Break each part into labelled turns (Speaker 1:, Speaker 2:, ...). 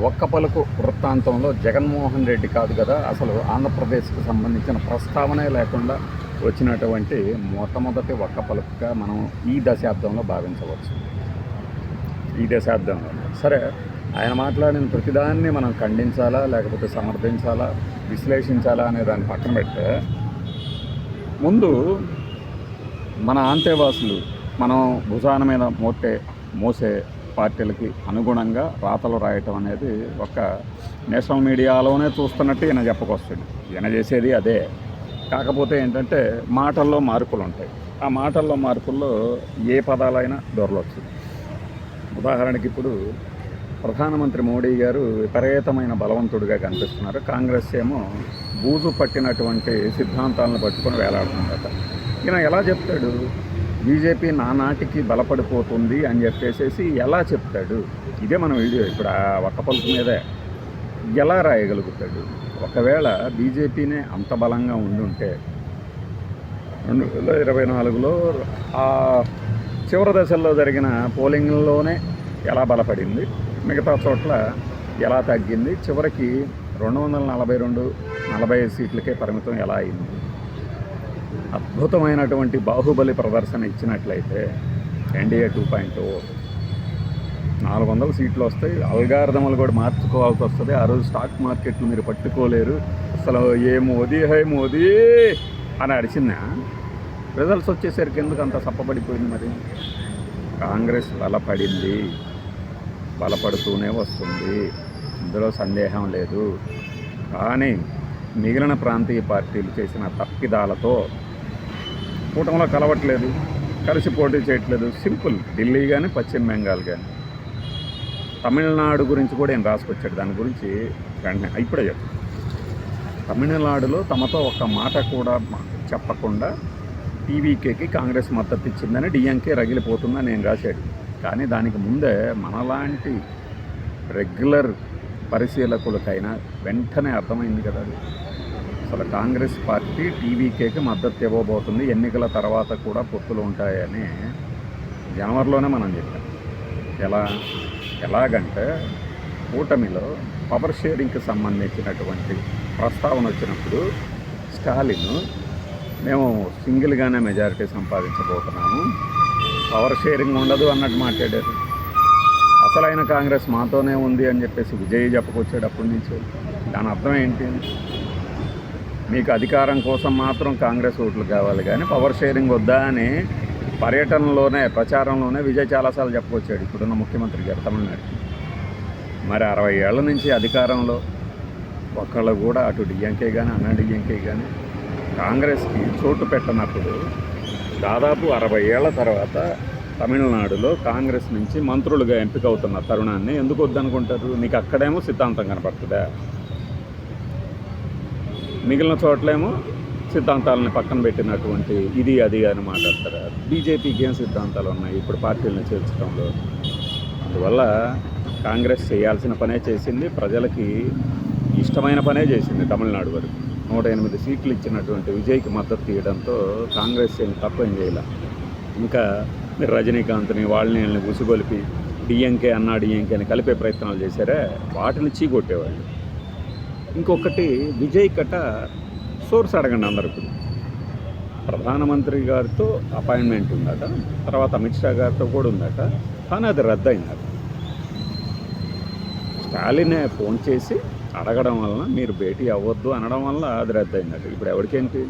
Speaker 1: ఒక్క పలుకు వృత్తాంతంలో జగన్మోహన్ రెడ్డి కాదు కదా, అసలు ఆంధ్రప్రదేశ్కి సంబంధించిన ప్రస్తావనే లేకుండా వచ్చినటువంటి మొట్టమొదటి ఒక్క పలుకుగా మనం ఈ దశాబ్దంలో భావించవచ్చు. ఈ దశాబ్దంలో సరే, ఆయన మాట్లాడిన ప్రతిదాన్ని మనం ఖండించాలా, లేకపోతే సమర్థించాలా, విశ్లేషించాలా అనే దాన్ని పక్కన పెడితే, ముందు మన అంతేవాసులు మనం భుజాన మీద మోసే పార్టీలకి అనుగుణంగా రాతలు రాయటం అనేది ఒక నేషనల్ మీడియాలోనే చూస్తున్నట్టు ఈయన చెప్పుకొస్తాడు. ఈయన చేసేది అదే. కాకపోతే ఏంటంటే మాటల్లో మార్పులు ఉంటాయి. ఆ మాటల్లో మార్పుల్లో ఏ పదాలైనా దొరలవచ్చు. ఉదాహరణకి ఇప్పుడు ప్రధానమంత్రి మోడీ గారు విపరీతమైన బలవంతుడిగా కనిపిస్తున్నారు. కాంగ్రెస్ ఏమో బూజు పట్టినటువంటి సిద్ధాంతాలను పట్టుకొని వేలాడుతుందట. ఈయన ఎలా చెప్తాడు? బీజేపీ నానాటికి బలపడిపోతుంది అని చెప్పేసి ఎలా చెప్తాడు? ఇదే మన వీడియో. ఇప్పుడు ఆ ఒక్క పలుకు మీదే ఎలా రాయగలుగుతాడు? ఒకవేళ బీజేపీనే అంత బలంగా ఉండుంటే 2024లో ఆ చివరి దశల్లో జరిగిన పోలింగ్లోనే ఎలా బలపడింది, మిగతా చోట్ల ఎలా తగ్గింది, చివరికి 242-40 సీట్లకే పరిమితం ఎలా అయింది? అద్భుతమైనటువంటి బాహుబలి ప్రదర్శన ఇచ్చినట్లయితే ఎన్డీఏ 2.0 400 సీట్లు వస్తాయి. అల్గారిథములు కూడా మార్చుకోవాల్సి వస్తుంది. ఆ రోజు స్టాక్ మార్కెట్లు మీరు పట్టుకోలేరు. అసలు ఏ మోదీ హై మోదీ అని అడిచిందా? రిజల్ట్స్ వచ్చేసరికి ఎందుకు అంత సప్పబడిపోయింది? మరి కాంగ్రెస్ బలపడింది, బలపడుతూనే వస్తుంది, ఇందులో సందేహం లేదు. కానీ మిగిలిన ప్రాంతీయ పార్టీలు చేసిన తప్పిదాలతో కూటమిలో కలవట్లేదు, కలిసి పోటీ చేయట్లేదు. సింపుల్. ఢిల్లీ కానీ పశ్చిమ బెంగాల్ కానీ. తమిళనాడు గురించి కూడా ఆయన రాసుకొచ్చాడు. దాని గురించి వెంటనే ఇప్పుడే చెప్పు. తమిళనాడులో తమతో ఒక్క మాట కూడా చెప్పకుండా టీవీకేకి కాంగ్రెస్ మద్దతు ఇచ్చిందని డిఎంకే రగిలిపోతుందని నేను రాశాడు. కానీ దానికి ముందే మనలాంటి రెగ్యులర్ పరిశీలకులకైనా వెంటనే అర్థమైంది కదా. అసలు కాంగ్రెస్ పార్టీ టీవీకేకి మద్దతు ఇవ్వబోతుంది, ఎన్నికల తర్వాత కూడా పొత్తులు ఉంటాయని జనవరిలోనే మనం చెప్పాం. ఎలాగంటే కూటమిలో పవర్ షేరింగ్కి సంబంధించినటువంటి ప్రస్తావన వచ్చినప్పుడు స్టాలిన్ మేము సింగిల్గానే మెజారిటీ సంపాదించబోతున్నాము, పవర్ షేరింగ్ ఉండదు అన్నట్టు మాట్లాడారు. అసలైన కాంగ్రెస్ మాతోనే ఉంది అని చెప్పేసి విజయ్ చెప్పుకొచ్చాడు అప్పటి నుంచి. దాని అర్థం ఏంటి? మీకు అధికారం కోసం మాత్రం కాంగ్రెస్ ఓట్లు కావాలి, కానీ పవర్ షేరింగ్ వద్దా అని పర్యటనలోనే ప్రచారంలోనే విజయ్ చాలాసార్లు చెప్పుకొచ్చాడు ఇప్పుడున్న ముఖ్యమంత్రి గారు తమిళనాడు. మరి 60 ఏళ్ల నుంచి అధికారంలో ఒకళ్ళు కూడా అటు డిఎంకే కానీ అన్నా డిఎంకే కానీ కాంగ్రెస్కి చోటు పెట్టనప్పుడు దాదాపు 60 ఏళ్ల తర్వాత తమిళనాడులో కాంగ్రెస్ నుంచి మంత్రులుగా ఎంపిక అవుతున్న తరుణాన్ని ఎందుకు వద్దనుకుంటారు? నీకు అక్కడేమో సిద్ధాంతం కనపడుతుందా? మిగిలిన చోట్లేమో సిద్ధాంతాలను పక్కన పెట్టినటువంటి ఇది అది అని మాట్లాడతారు. బీజేపీకి ఏం సిద్ధాంతాలు ఉన్నాయి ఇప్పుడు పార్టీలను చేర్చడంలో? అందువల్ల కాంగ్రెస్ చేయాల్సిన పనే చేసింది, ప్రజలకి ఇష్టమైన పనే చేసింది. తమిళనాడు వరకు 108 సీట్లు ఇచ్చినటువంటి విజయ్కి మద్దతు ఇవ్వడంతో కాంగ్రెస్ ఏం తప్పేం చేయాల. ఇంకా మీరు రజనీకాంత్ని వాళ్ళని ఉసుగొలిపి డిఎంకే అన్నా డిఎంకేని కలిపే ప్రయత్నాలు చేశారే, వాటిని చీకొట్టేవాళ్ళు. ఇంకొకటి విజయ్ కట సోర్స్ అడగండి అందరూ. ఇప్పుడు ప్రధానమంత్రి గారితో అపాయింట్మెంట్ ఉందట, తర్వాత అమిత్ షా గారితో కూడా ఉందట, కానీ అది రద్దయిందట. స్టాలినే ఫోన్ చేసి అడగడం వలన మీరు భేటీ అవ్వద్దు అనడం వల్ల అది రద్దయిందట. ఇప్పుడు ఎవరికేంటి?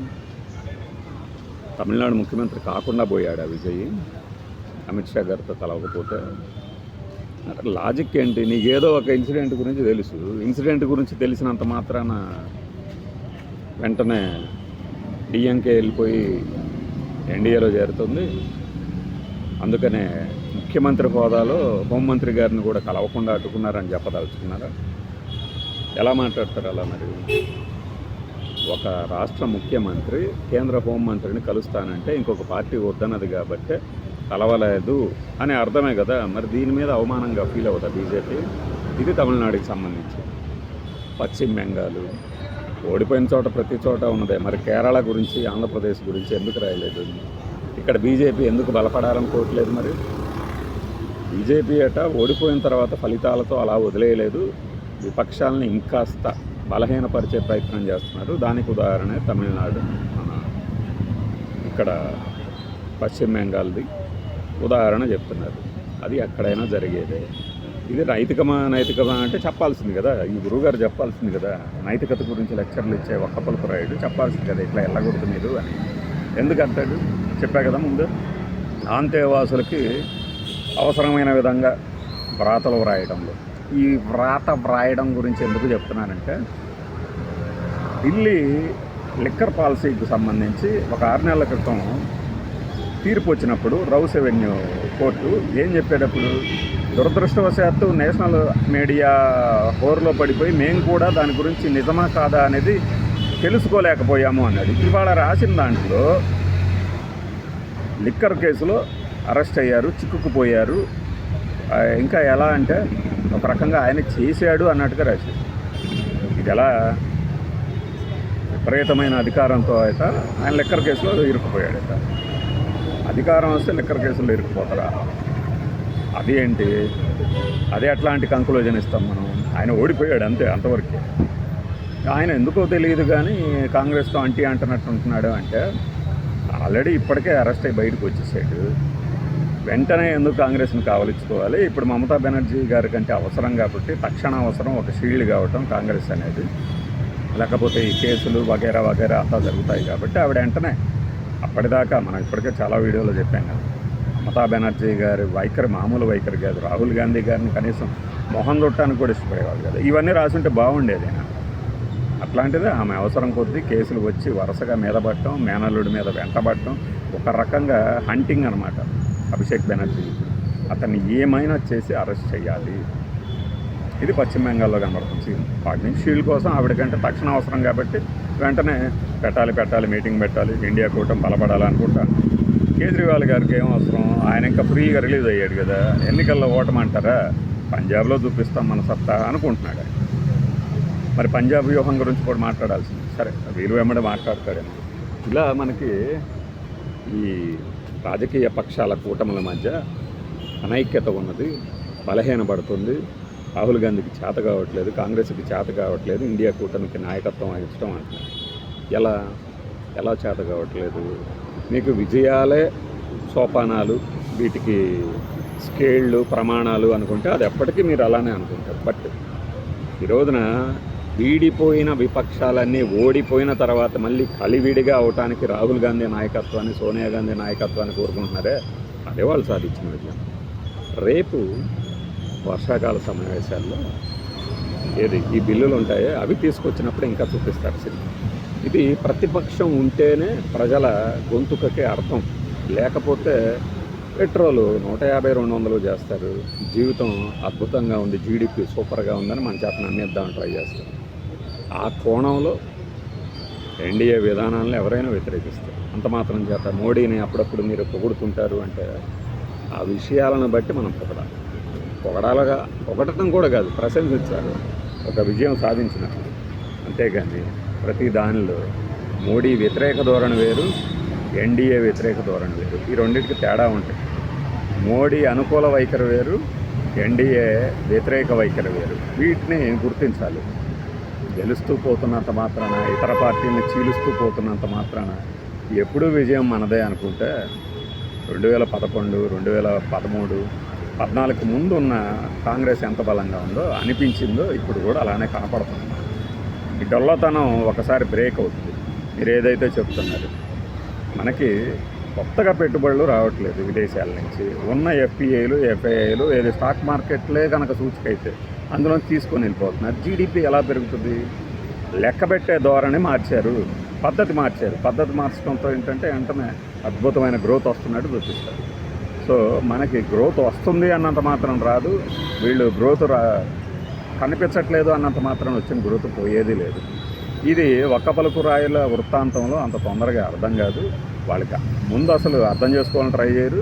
Speaker 1: తమిళనాడు ముఖ్యమంత్రి కాకుండా పోయాడా విజయ్ అమిత్ షా గారితో కలవకపోతే? లాజిక్ ఏంటి? నీకేదో ఒక ఇన్సిడెంట్ గురించి తెలుసు, ఇన్సిడెంట్ గురించి తెలిసినంత మాత్రాన వెంటనే డిఎంకే వెళ్ళిపోయి ఎన్డీఏలో చేరుతుంది. అందుకనే ముఖ్యమంత్రి హోదాలో హోంమంత్రి గారిని కూడా కలవకుండా అడ్డుకున్నారని చెప్పదలుచుకున్నారా? ఎలా మాట్లాడతారు అలా? మరి ఒక రాష్ట్ర ముఖ్యమంత్రి కేంద్ర హోంమంత్రిని కలుస్తానంటే ఇంకొక పార్టీ వద్దన్నది కాబట్టి కలవలేదు అని అర్థమే కదా. మరి దీని మీద అవమానంగా ఫీల్ అవుతా బీజేపీ? ఇది తమిళనాడుకి సంబంధించి. పశ్చిమ బెంగాల్ ఓడిపోయిన చోట ప్రతి చోట ఉన్నదే. మరి కేరళ గురించి ఆంధ్రప్రదేశ్ గురించి ఎందుకు రాయలేదు? ఇక్కడ బీజేపీ ఎందుకు బలపడాలనుకోవట్లేదు? మరి బీజేపీ ఓడిపోయిన తర్వాత ఫలితాలతో అలా వదిలేయలేదు. విపక్షాలను ఇంకాస్త బలహీనపరిచే ప్రయత్నం చేస్తున్నారు. దానికి ఉదాహరణ తమిళనాడు, మన ఇక్కడ పశ్చిమ బెంగాల్ది ఉదాహరణ చెప్తున్నారు. అది ఎక్కడైనా జరిగేదే. ఇది నైతికమా అంటే చెప్పాల్సింది కదా, ఈ గురువుగారు చెప్పాల్సింది కదా, నైతికత గురించి లెక్చర్లు ఇచ్చే ఒక్కపలుకు రాయుడు చెప్పాల్సింది కదా, ఇట్లా వెళ్ళకూడదు మీరు అని. ఎందుకంటాడు? చెప్పా కదా ముందు, ఆంతేవాసులకి అవసరమైన విధంగా వ్రాతలు వ్రాయడంలో. ఈ వ్రాయడం గురించి ఎందుకు చెప్తున్నానంటే, ఢిల్లీ లిక్కర్ పాలసీకి సంబంధించి ఒక 6 నెలల క్రితం తీర్పు వచ్చినప్పుడు రౌస్ అవెన్యూ కోర్టు ఏం చెప్పేటప్పుడు, దురదృష్టవశాత్తు నేషనల్ మీడియా హోరులో పడిపోయి మేము కూడా దాని గురించి నిజమా కాదా అనేది తెలుసుకోలేకపోయాము అన్నాడు. ఇవాళ రాసిన దాంట్లో లిక్కర్ కేసులో అరెస్ట్ అయ్యారు, చిక్కుకుపోయారు. ఇంకా ఎలా అంటే ఒక రకంగా ఆయన చేశాడు అన్నట్టుగా రాశారు. ఇది ఎలా విపరీతమైన అధికారంతో అయితే ఆయన లిక్కర్ కేసులో ఇరుక్కుపోయాడట. అధికారం వస్తే లిక్కర్ కేసులో ఇరుక్కుపోతారా? అది ఏంటి? అదే అట్లాంటి కంక్లూజన్ ఇస్తాం మనం. ఆయన ఓడిపోయాడు అంతే, అంతవరకే. ఆయన ఎందుకో తెలియదు కానీ కాంగ్రెస్తో అంటున్నట్టు ఉంటున్నాడు. అంటే ఆల్రెడీ ఇప్పటికే అరెస్ట్ అయ్యి బయటకు వచ్చేసాడు. వెంటనే ఎందుకు కాంగ్రెస్ని కావలించుకోవాలి? ఇప్పుడు మమతా బెనర్జీ గారి కంటే అవసరం కాబట్టి, తక్షణ అవసరం ఒక షీల్డ్ కావటం కాంగ్రెస్ అనేది. లేకపోతే ఈ కేసులు వగైరా వగైరా అంతా జరుగుతాయి కాబట్టి ఆవిడ వెంటనే, అప్పటిదాకా మనం ఇప్పటికే చాలా వీడియోలో చెప్పాం కదా, మమతా బెనర్జీ గారి వైఖరి మామూలు వైఖరి కాదు. రాహుల్ గాంధీ గారిని కనీసం మొహం చుట్టానికి కూడా ఇష్టపడేవాళ్ళు కదా. ఇవన్నీ రాసుంటే బాగుండేది. అట్లాంటిదే ఆమె అవసరం కొద్దీ కేసులు వచ్చి వరుసగా మీద పడటం, మేనల్లుడి మీద వెంటబడటం, ఒక రకంగా హంటింగ్ అనమాట. అభిషేక్ బెనర్జీ అతన్ని ఏమైనా చేసి అరెస్ట్ చేయాలి. ఇది పశ్చిమ బెంగాల్లో కనబడుతుంది. వాటి నుంచి షీల్డ్ కోసం ఆవిడకంటే తక్షణ అవసరం కాబట్టి వెంటనే పెట్టాలి, మీటింగ్ పెట్టాలి, ఇండియా కూటమి బలపడాలి అనుకుంటాను. కేజ్రీవాల్ గారికి ఏం అవసరం? ఆయన ఇంకా ఫ్రీగా రిలీజ్ అయ్యాడు కదా, ఎన్నికల్లో ఓటమంటారా, పంజాబ్లో చూపిస్తాం మన సత్తా అనుకుంటున్నాడు. మరి పంజాబ్ వ్యూహం గురించి కూడా మాట్లాడాల్సింది. సరే, వీరు వెంబడి మాట్లాడతాడేమో. ఇలా మనకి ఈ రాజకీయ పక్షాల కూటముల మధ్య అనైక్యత ఉన్నది, బలహీనపడుతుంది. రాహుల్ గాంధీకి చేత కావట్లేదు, కాంగ్రెస్కి చేత కావట్లేదు, ఇండియా కూటమికి నాయకత్వం వహించడం అంటున్నారు. ఎలా చేత కావట్లేదు? మీకు విజయాలే సోపానాలు, వీటికి స్కేళ్ళు, ప్రమాణాలు అనుకుంటే అది ఎప్పటికీ మీరు అలానే అనుకుంటారు. బట్ ఈ రోజున వీడిపోయిన విపక్షాలన్నీ ఓడిపోయిన తర్వాత మళ్ళీ కలివిడిగా అవటానికి రాహుల్ గాంధీ నాయకత్వాన్ని, సోనియా గాంధీ నాయకత్వాన్ని కోరుకుంటున్నారే, అదే వాళ్ళు సాధించిన విజయం. రేపు వర్షాకాల సమావేశాల్లో ఈ బిల్లులు ఉంటాయో అవి తీసుకొచ్చినప్పుడు ఇంకా చూపిస్తారు సినిమా. ఇది ప్రతిపక్షం ఉంటేనే ప్రజల గొంతుకకే అర్థం. లేకపోతే పెట్రోలు 150-200 చేస్తారు, జీవితం అద్భుతంగా ఉంది, జీడిపి సూపర్గా ఉందని మన చేత నమ్మేద్దామని ట్రై చేస్తారు. ఆ కోణంలో ఎన్డీఏ విధానాలను ఎవరైనా వ్యతిరేకిస్తారు. అంత మాత్రం చేత మోడీని అప్పుడప్పుడు మీరు పొగుడుతుంటారు అంటే ఆ విషయాలను బట్టి మనం పొగడటం కూడా కాదు, ప్రశంసించాలి ఒక విజయం సాధించినప్పుడు. అంతేగాని ప్రతి దానిలో మోడీ వ్యతిరేక ధోరణి వేరు, ఎన్డీఏ వ్యతిరేక ధోరణి వేరు. ఈ రెండింటికి తేడా ఉంటుంది. మోడీ అనుకూల వైఖరి వేరు, ఎన్డీఏ వ్యతిరేక వైఖరి వేరు. వీటిని గుర్తించాలి. గెలుస్తూ పోతున్నంత మాత్రాన, ఇతర పార్టీలను చీలుస్తూ పోతున్నంత మాత్రాన ఎప్పుడూ విజయం మనదే అనుకుంటే 2011, 2013, 2014 ముందు ఉన్న కాంగ్రెస్ ఎంత బలంగా ఉందో అనిపించిందో ఇప్పుడు కూడా అలానే కనపడుతుంది. ఈ డొల్లతనం ఒకసారి బ్రేక్ అవుతుంది. మీరు ఏదైతే చెప్తున్నారు, మనకి కొత్తగా పెట్టుబడులు రావట్లేదు విదేశాల నుంచి. ఉన్న ఎఫ్పిఐలు, ఎఫ్ఐఐలు, ఏది స్టాక్ మార్కెట్లే కనుక సూచిక అయితే అందులో తీసుకొని వెళ్ళిపోతున్నారు. జీడిపి ఎలా పెరుగుతుంది? లెక్కబెట్టే ధోరణి మార్చారు, పద్ధతి మార్చడంతో ఏంటంటే వెంటనే అద్భుతమైన గ్రోత్ వస్తున్నట్టు చూపిస్తారు. సో మనకి గ్రోత్ వస్తుంది అన్నంత మాత్రం రాదు, వీళ్ళు గ్రోత్ కనిపించట్లేదు అన్నంత మాత్రం వచ్చిన గ్రోత్ పోయేది లేదు. ఇది ఒక్క పలుకు రాయుల వృత్తాంతంలో అంత తొందరగా అర్థం కాదు. వాళ్ళకి ముందు అసలు అర్థం చేసుకోవాలని ట్రై చేయరు.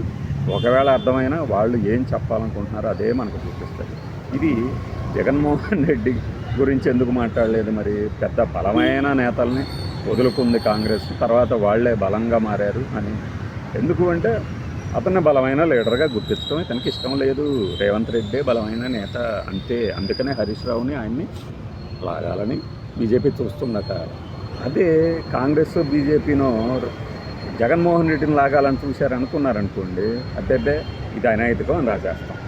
Speaker 1: ఒకవేళ అర్థమైనా వాళ్ళు ఏం చెప్పాలనుకుంటున్నారో అదే మనకు చూపిస్తారు. ఇది జగన్మోహన్ రెడ్డి గురించి ఎందుకు మాట్లాడలేదు? మరి పెద్ద బలమైన నేతల్ని వదులుకుంది కాంగ్రెస్, తర్వాత వాళ్లే బలంగా మారారు అని. ఎందుకు అంటే అతన్ని బలమైన లీడర్గా గుర్తించడం ఇతనికి ఇష్టం లేదు. రేవంత్ రెడ్డే బలమైన నేత అంతే. అందుకనే హరీష్ రావుని ఆయన్ని లాగాలని బీజేపీ చూస్తుందట. అదే కాంగ్రెస్ బీజేపీనో జగన్మోహన్ రెడ్డిని లాగాలని చూశారనుకున్నారనుకోండి, అబ్బే ఇది అనైతికం అని రాసేస్తాం.